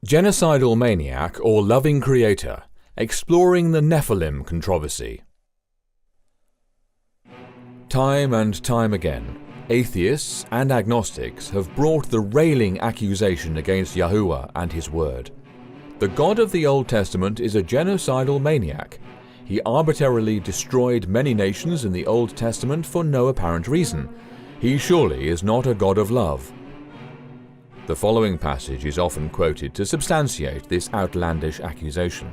Genocidal maniac or loving creator, exploring the Nephilim controversy. Time and time again, atheists and agnostics have brought the railing accusation against Yahuwah and his word. The God of the Old Testament is a genocidal maniac. He arbitrarily destroyed many nations in the Old Testament for no apparent reason. He surely is not a God of love. The following passage is often quoted to substantiate this outlandish accusation.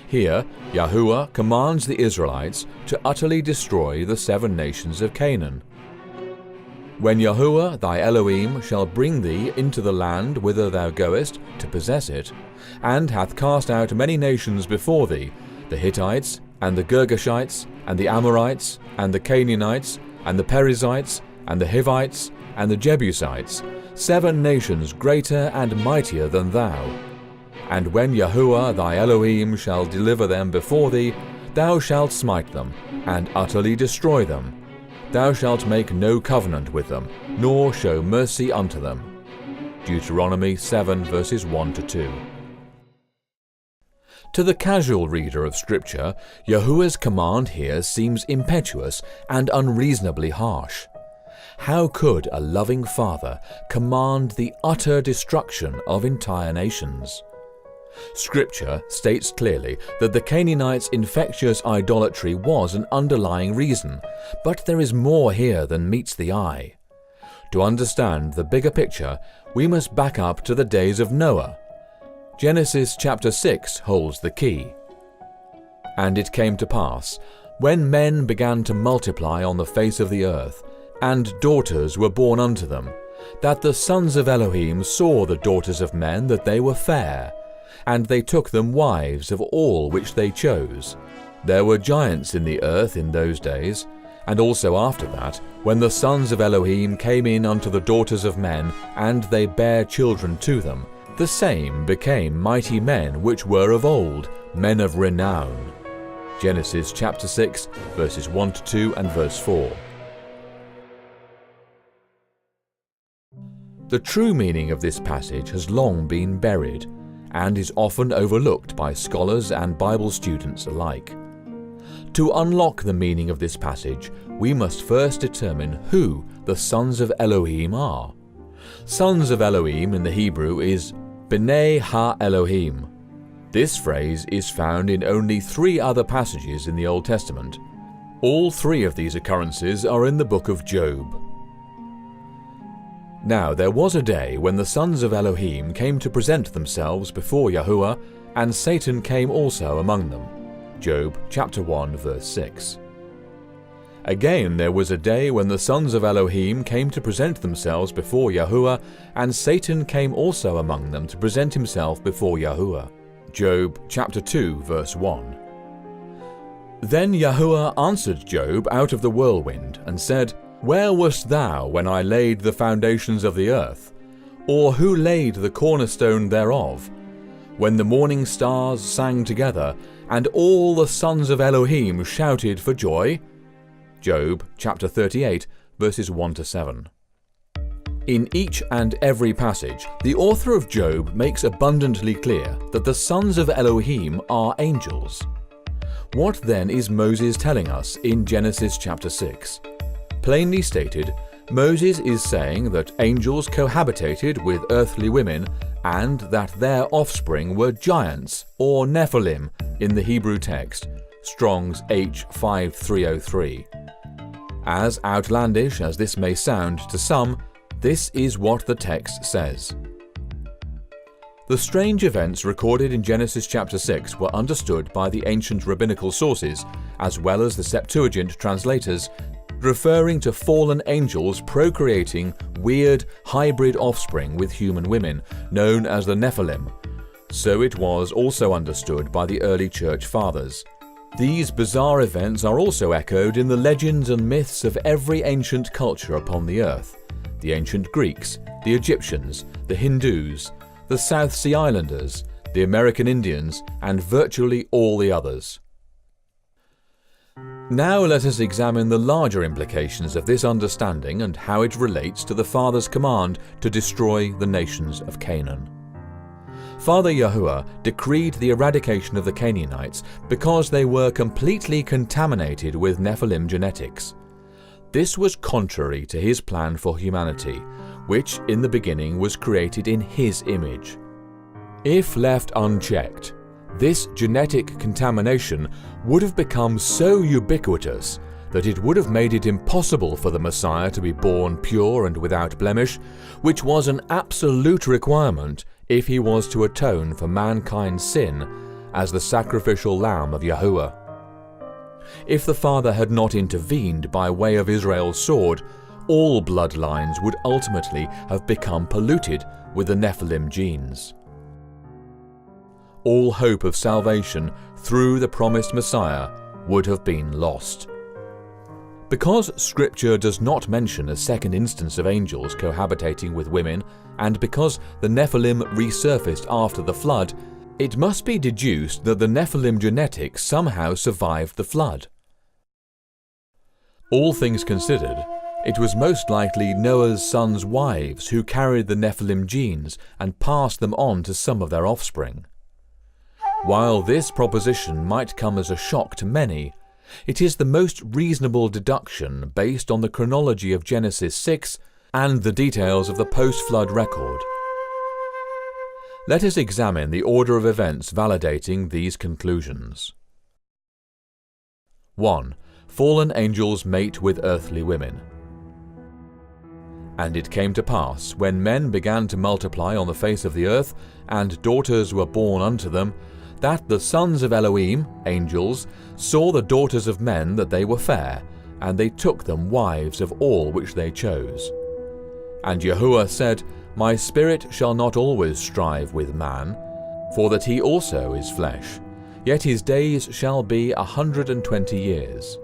Here, Yahuwah commands the Israelites to utterly destroy the 7 nations of Canaan. When Yahuwah thy Elohim shall bring thee into the land whither thou goest to possess it, and hath cast out many nations before thee, the Hittites, and the Girgashites, and the Amorites, and the Canaanites, and the Perizzites, and the Hivites, and the Jebusites, 7 nations greater and mightier than thou. And when Yahuwah thy Elohim shall deliver them before thee, thou shalt smite them, and utterly destroy them. Thou shalt make no covenant with them, nor show mercy unto them. Deuteronomy 7 verses 1-2. To the casual reader of Scripture, Yahuwah's command here seems impetuous and unreasonably harsh. How could a loving father command the utter destruction of entire nations? Scripture states clearly that the Canaanites' infectious idolatry was an underlying reason, but there is more here than meets the eye. To understand the bigger picture, we must back up to the days of Noah. Genesis chapter 6 holds the key. And it came to pass, when men began to multiply on the face of the earth, and daughters were born unto them, that the sons of Elohim saw the daughters of men that they were fair, and they took them wives of all which they chose. There were giants in the earth in those days, and also after that, when the sons of Elohim came in unto the daughters of men, and they bare children to them, the same became mighty men which were of old, men of renown. Genesis chapter 6, verses 1-2 and verse 4. The true meaning of this passage has long been buried, and is often overlooked by scholars and Bible students alike. To unlock the meaning of this passage, we must first determine who the sons of Elohim are. Sons of Elohim in the Hebrew is B'nai Ha-Elohim. This phrase is found in only 3 other passages in the Old Testament. All 3 of these occurrences are in the book of Job. Now there was a day when the sons of Elohim came to present themselves before Yahuwah, and Satan came also among them. Job chapter 1 verse 6. Again there was a day when the sons of Elohim came to present themselves before Yahuwah, and Satan came also among them to present himself before Yahuwah. Job chapter 2 verse 1. Then Yahuwah answered Job out of the whirlwind, and said, Where wast thou when I laid the foundations of the earth? Or who laid the cornerstone thereof? When the morning stars sang together, and all the sons of Elohim shouted for joy? Job chapter 38 verses 1-7. In each and every passage, the author of Job makes abundantly clear that the sons of Elohim are angels. What then is Moses telling us in Genesis chapter 6? Plainly stated, Moses is saying that angels cohabitated with earthly women, and that their offspring were giants, or Nephilim, in the Hebrew text, Strong's H5303. As outlandish as this may sound to some, this is what the text says. The strange events recorded in Genesis chapter 6 were understood by the ancient rabbinical sources, as well as the Septuagint translators, referring to fallen angels procreating weird hybrid offspring with human women, known as the Nephilim. So it was also understood by the early church fathers. These bizarre events are also echoed in the legends and myths of every ancient culture upon the earth. The ancient Greeks, the Egyptians, the Hindus, the South Sea Islanders, the American Indians, and virtually all the others. Now let us examine the larger implications of this understanding and how it relates to the Father's command to destroy the nations of Canaan. Father Yahuwah decreed the eradication of the Canaanites because they were completely contaminated with Nephilim genetics. This was contrary to his plan for humanity, which in the beginning was created in his image. If left unchecked, this genetic contamination would have become so ubiquitous that it would have made it impossible for the Messiah to be born pure and without blemish, which was an absolute requirement if he was to atone for mankind's sin as the sacrificial lamb of Yahuwah. If the Father had not intervened by way of Israel's sword, all bloodlines would ultimately have become polluted with the Nephilim genes. All hope of salvation through the promised Messiah would have been lost. Because Scripture does not mention a second instance of angels cohabitating with women, and because the Nephilim resurfaced after the flood, it must be deduced that the Nephilim genetics somehow survived the flood. All things considered, it was most likely Noah's sons' wives who carried the Nephilim genes and passed them on to some of their offspring. While this proposition might come as a shock to many, it is the most reasonable deduction based on the chronology of Genesis 6 and the details of the post-flood record. Let us examine the order of events validating these conclusions. 1. Fallen angels mate with earthly women. And it came to pass, when men began to multiply on the face of the earth, and daughters were born unto them, that the sons of Elohim, angels, saw the daughters of men that they were fair, and they took them wives of all which they chose. And Yahuwah said, My spirit shall not always strive with man, for that he also is flesh, yet his days shall be 120 years.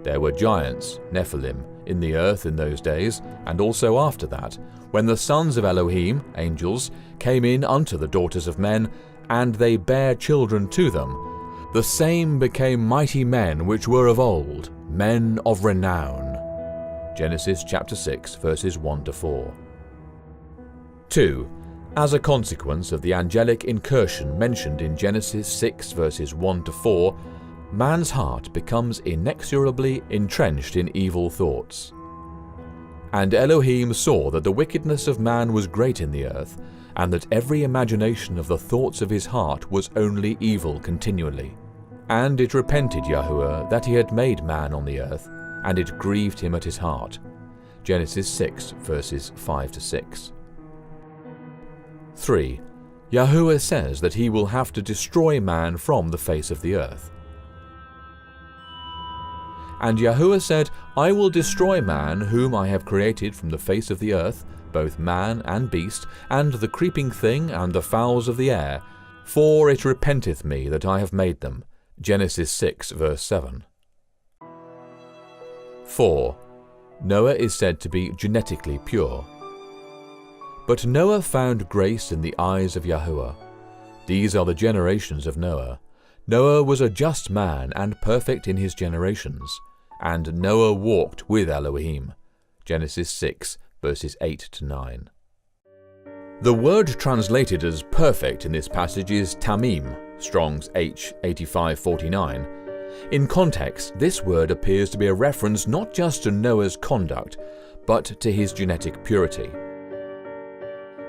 There were giants, Nephilim, in the earth in those days, and also after that, when the sons of Elohim, angels, came in unto the daughters of men, and they bare children to them. The same became mighty men which were of old, men of renown. Genesis chapter 6, verses 1-4. 2. As a consequence of the angelic incursion mentioned in Genesis 6, verses 1-4, man's heart becomes inexorably entrenched in evil thoughts. And Elohim saw that the wickedness of man was great in the earth, and that every imagination of the thoughts of his heart was only evil continually. And it repented Yahuwah that he had made man on the earth, and it grieved him at his heart. Genesis 6, verses 5-6. 3. Yahuwah says that he will have to destroy man from the face of the earth. And Yahuwah said, I will destroy man whom I have created from the face of the earth, both man and beast, and the creeping thing and the fowls of the air, for it repenteth me that I have made them. Genesis 6, verse 7. 4. Noah is said to be genetically pure. But Noah found grace in the eyes of Yahuwah. These are the generations of Noah. Noah was a just man and perfect in his generations, and Noah walked with Elohim. Genesis 6, verses 8-9. The word translated as perfect in this passage is tamim, Strong's H 8549. In context, this word appears to be a reference not just to Noah's conduct, but to his genetic purity.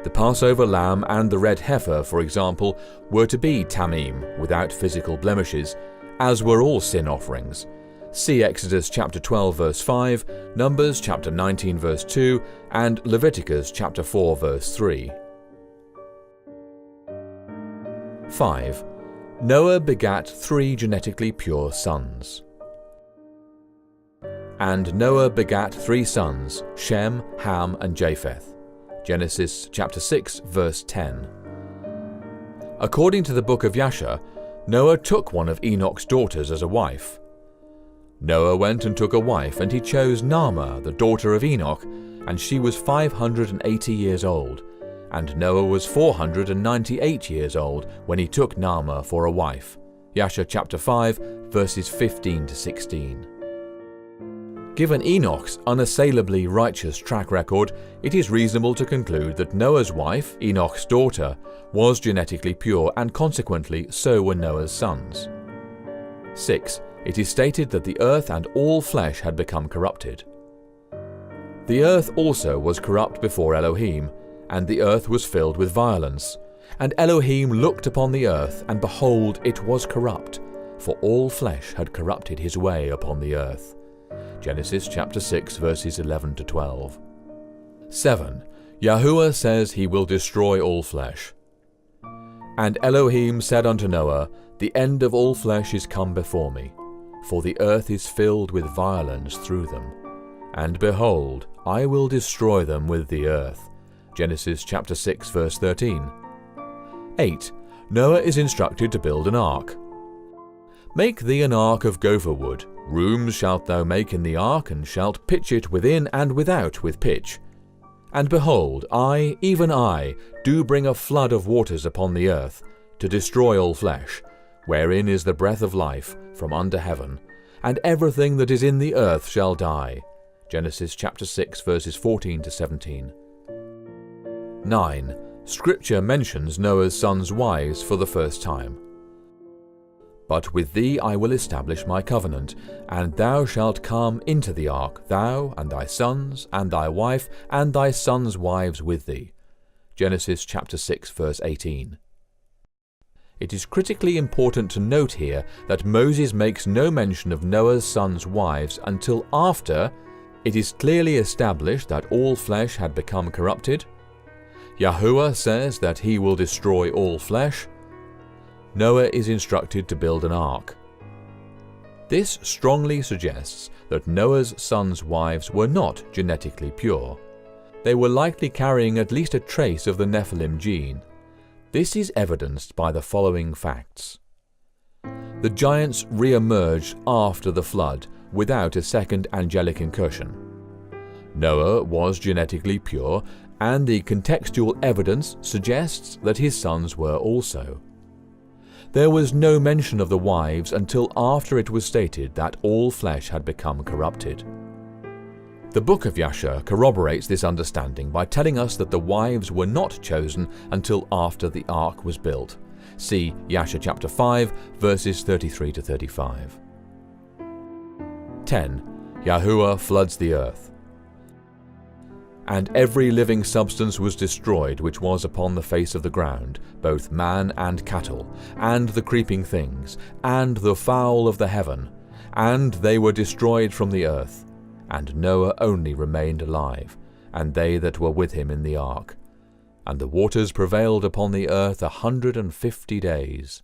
The Passover lamb and the red heifer, for example, were to be tamim, without physical blemishes, as were all sin offerings. See Exodus chapter 12 verse 5, Numbers chapter 19 verse 2, and Leviticus chapter 4 verse 3. 5. Noah begat 3 genetically pure sons. And Noah begat 3 sons, Shem, Ham, and Japheth. Genesis chapter 6 verse 10. According to the book of Yasher, Noah took one of Enoch's daughters as a wife. Noah went and took a wife, and he chose Naamah, the daughter of Enoch, and she was 580 years old, and Noah was 498 years old when he took Naamah for a wife. Yasher chapter 5, verses 15-16. Given Enoch's unassailably righteous track record, it is reasonable to conclude that Noah's wife, Enoch's daughter, was genetically pure, and consequently so were Noah's sons. 6. It is stated that the earth and all flesh had become corrupted. The earth also was corrupt before Elohim, and the earth was filled with violence. And Elohim looked upon the earth, and behold, it was corrupt, for all flesh had corrupted his way upon the earth. Genesis chapter 6 verses 11 to 12. 7. Yahuwah says he will destroy all flesh. And Elohim said unto Noah, The end of all flesh is come before me, for the earth is filled with violence through them. And behold, I will destroy them with the earth. Genesis chapter 6 verse 13. 8. Noah is instructed to build an ark. Make thee an ark of gopher wood. Rooms shalt thou make in the ark, and shalt pitch it within and without with pitch. And behold, I, even I, do bring a flood of waters upon the earth, to destroy all flesh, wherein is the breath of life from under heaven, and everything that is in the earth shall die. Genesis chapter 6 verses 14 to 17. 9. Scripture mentions Noah's sons' wives for the first time. But with thee I will establish my covenant, and thou shalt come into the ark, thou, and thy sons, and thy wife, and thy sons' wives with thee. Genesis chapter 6 verse 18. It is critically important to note here that Moses makes no mention of Noah's sons' wives until after it is clearly established that all flesh had become corrupted. Yahuwah says that he will destroy all flesh. Noah is instructed to build an ark. This strongly suggests that Noah's sons' wives were not genetically pure. They were likely carrying at least a trace of the Nephilim gene. This is evidenced by the following facts. The giants re-emerged after the flood without a second angelic incursion. Noah was genetically pure, and the contextual evidence suggests that his sons were also. There was no mention of the wives until after it was stated that all flesh had become corrupted. The book of Yasher corroborates this understanding by telling us that the wives were not chosen until after the ark was built. See Yasher chapter 5 verses 33 to 35. 10. Yahuwah floods the earth. And every living substance was destroyed which was upon the face of the ground, both man and cattle, and the creeping things, and the fowl of the heaven, and they were destroyed from the earth. And Noah only remained alive, and they that were with him in the ark. And the waters prevailed upon the earth 150 days.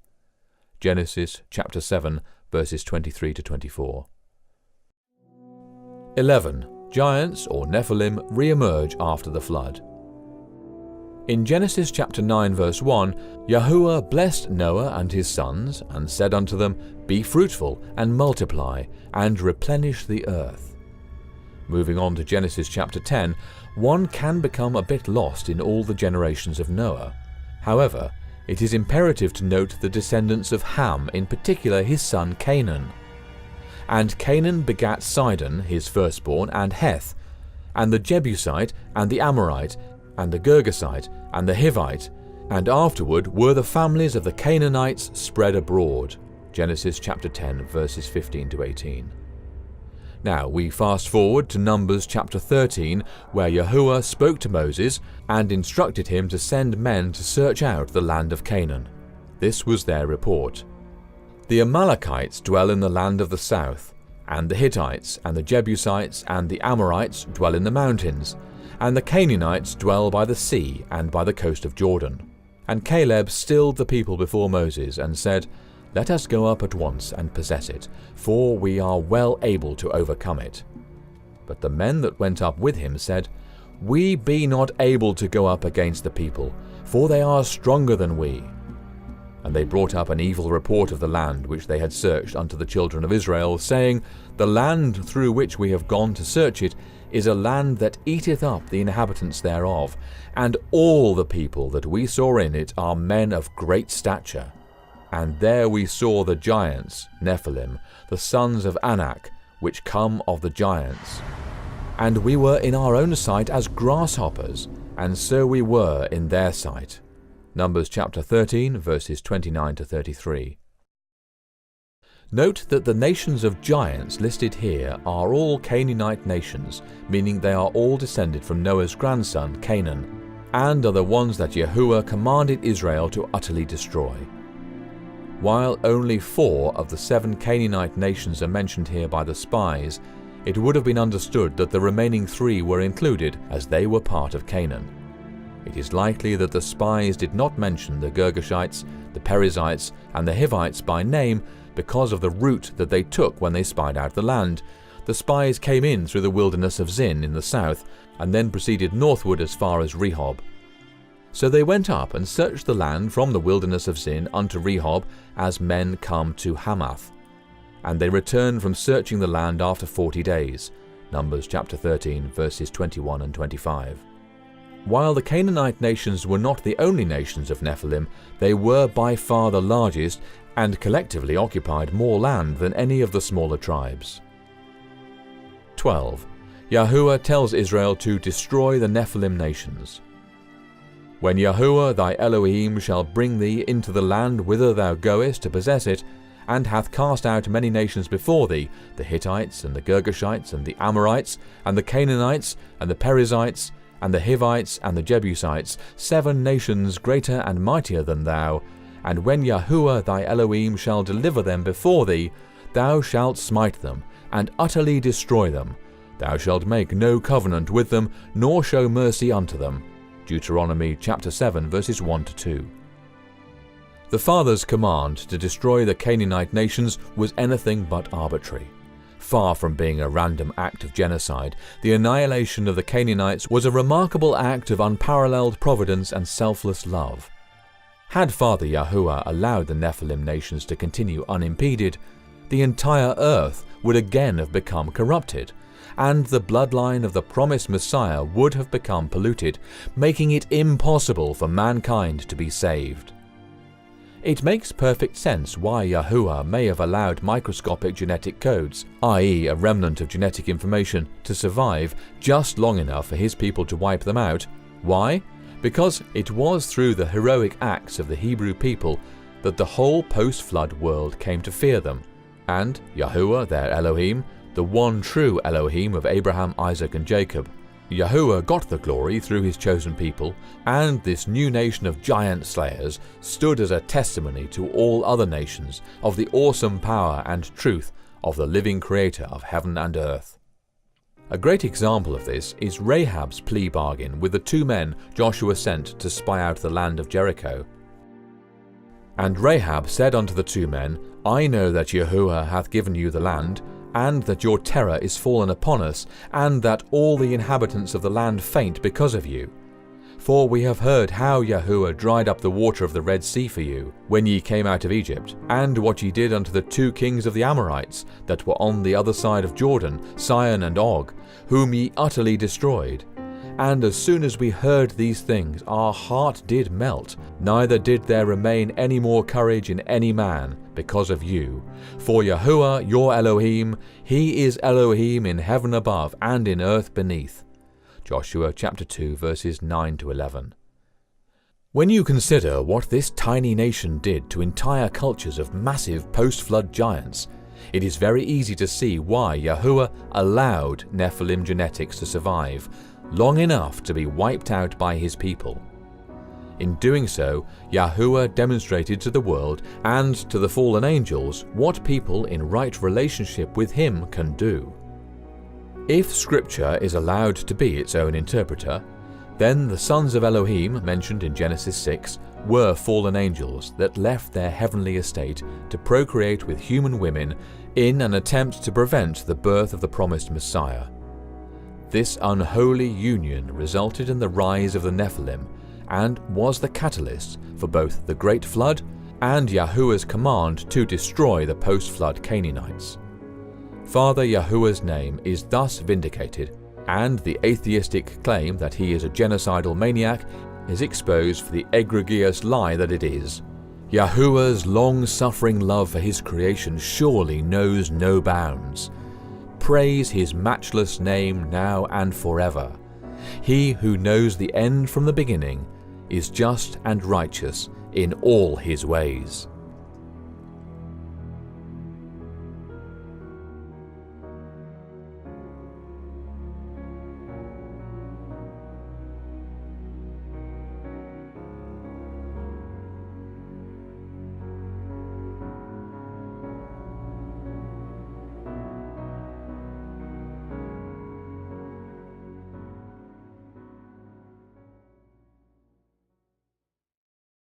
Genesis chapter 7 verses 23 to 24. 11. Giants, or Nephilim, re-emerge after the flood. In Genesis chapter 9 verse 1, Yahuwah blessed Noah and his sons, and said unto them, Be fruitful, and multiply, and replenish the earth. Moving on to Genesis chapter 10, one can become a bit lost in all the generations of Noah. However, it is imperative to note the descendants of Ham, in particular his son Canaan. And Canaan begat Sidon, his firstborn, and Heth, and the Jebusite, and the Amorite, and the Girgasite, and the Hivite, and afterward were the families of the Canaanites spread abroad. Genesis chapter 10 verses 15 to 18. Now we fast forward to Numbers chapter 13, where Yahuwah spoke to Moses and instructed him to send men to search out the land of Canaan. This was their report. The Amalekites dwell in the land of the south, and the Hittites, and the Jebusites, and the Amorites dwell in the mountains, and the Canaanites dwell by the sea and by the coast of Jordan. And Caleb stilled the people before Moses, and said, Let us go up at once and possess it, for we are well able to overcome it. But the men that went up with him said, We be not able to go up against the people, for they are stronger than we. And they brought up an evil report of the land which they had searched unto the children of Israel, saying, The land through which we have gone to search it is a land that eateth up the inhabitants thereof, and all the people that we saw in it are men of great stature. And there we saw the giants, Nephilim, the sons of Anak, which come of the giants. And we were in our own sight as grasshoppers, and so we were in their sight. Numbers chapter 13, verses 29 to 33. Note that the nations of giants listed here are all Canaanite nations, meaning they are all descended from Noah's grandson, Canaan, and are the ones that Yahuwah commanded Israel to utterly destroy. While only 4 of the 7 Canaanite nations are mentioned here by the spies, it would have been understood that the remaining 3 were included as they were part of Canaan. It is likely that the spies did not mention the Girgashites, the Perizzites, and the Hivites by name because of the route that they took when they spied out the land. The spies came in through the wilderness of Zin in the south, and then proceeded northward as far as Rehob. So they went up and searched the land from the wilderness of Zin unto Rehob, as men come to Hamath. And they returned from searching the land after 40 days. Numbers chapter 13, verses 21 and 25. While the Canaanite nations were not the only nations of Nephilim, they were by far the largest and collectively occupied more land than any of the smaller tribes. 12. Yahuwah tells Israel to destroy the Nephilim nations. When Yahuwah thy Elohim shall bring thee into the land whither thou goest to possess it, and hath cast out many nations before thee, the Hittites, and the Girgashites, and the Amorites, and the Canaanites, and the Perizzites, and the Hivites, and the Jebusites, 7 nations greater and mightier than thou, and when Yahuwah thy Elohim shall deliver them before thee, thou shalt smite them, and utterly destroy them. Thou shalt make no covenant with them, nor show mercy unto them. Deuteronomy chapter 7, verses 1 to 2. The Father's command to destroy the Canaanite nations was anything but arbitrary. Far from being a random act of genocide, the annihilation of the Canaanites was a remarkable act of unparalleled providence and selfless love. Had Father Yahuwah allowed the Nephilim nations to continue unimpeded, the entire earth would again have become corrupted, and the bloodline of the promised Messiah would have become polluted, making it impossible for mankind to be saved. It makes perfect sense why Yahuwah may have allowed microscopic genetic codes, i.e. a remnant of genetic information, to survive just long enough for his people to wipe them out. Why? Because it was through the heroic acts of the Hebrew people that the whole post-flood world came to fear them, and Yahuwah their Elohim, the one true Elohim of Abraham, Isaac and Jacob. Yahuwah got the glory through his chosen people, and this new nation of giant slayers stood as a testimony to all other nations of the awesome power and truth of the living Creator of heaven and earth. A great example of this is Rahab's plea bargain with the 2 men Joshua sent to spy out the land of Jericho. And Rahab said unto the 2 men, I know that Yahuwah hath given you the land, and that your terror is fallen upon us, and that all the inhabitants of the land faint because of you. For we have heard how Yahuwah dried up the water of the Red Sea for you, when ye came out of Egypt, and what ye did unto the 2 kings of the Amorites, that were on the other side of Jordan, Sihon and Og, whom ye utterly destroyed. And as soon as we heard these things, our heart did melt, neither did there remain any more courage in any man, because of you. For Yahuwah your Elohim, he is Elohim in heaven above and in earth beneath. Joshua chapter 2, verses 9 to 11. When you consider what this tiny nation did to entire cultures of massive post-flood giants, it is very easy to see why Yahuwah allowed Nephilim genetics to survive long enough to be wiped out by his people. In doing so, Yahuwah demonstrated to the world and to the fallen angels what people in right relationship with him can do. If Scripture is allowed to be its own interpreter, then the sons of Elohim, mentioned in Genesis 6, were fallen angels that left their heavenly estate to procreate with human women in an attempt to prevent the birth of the promised Messiah. This unholy union resulted in the rise of the Nephilim and was the catalyst for both the Great Flood and Yahuwah's command to destroy the post-flood Canaanites. Father Yahuwah's name is thus vindicated, and the atheistic claim that he is a genocidal maniac is exposed for the egregious lie that it is. Yahuwah's long-suffering love for his creation surely knows no bounds. Praise his matchless name now and forever. He who knows the end from the beginning is just and righteous in all his ways.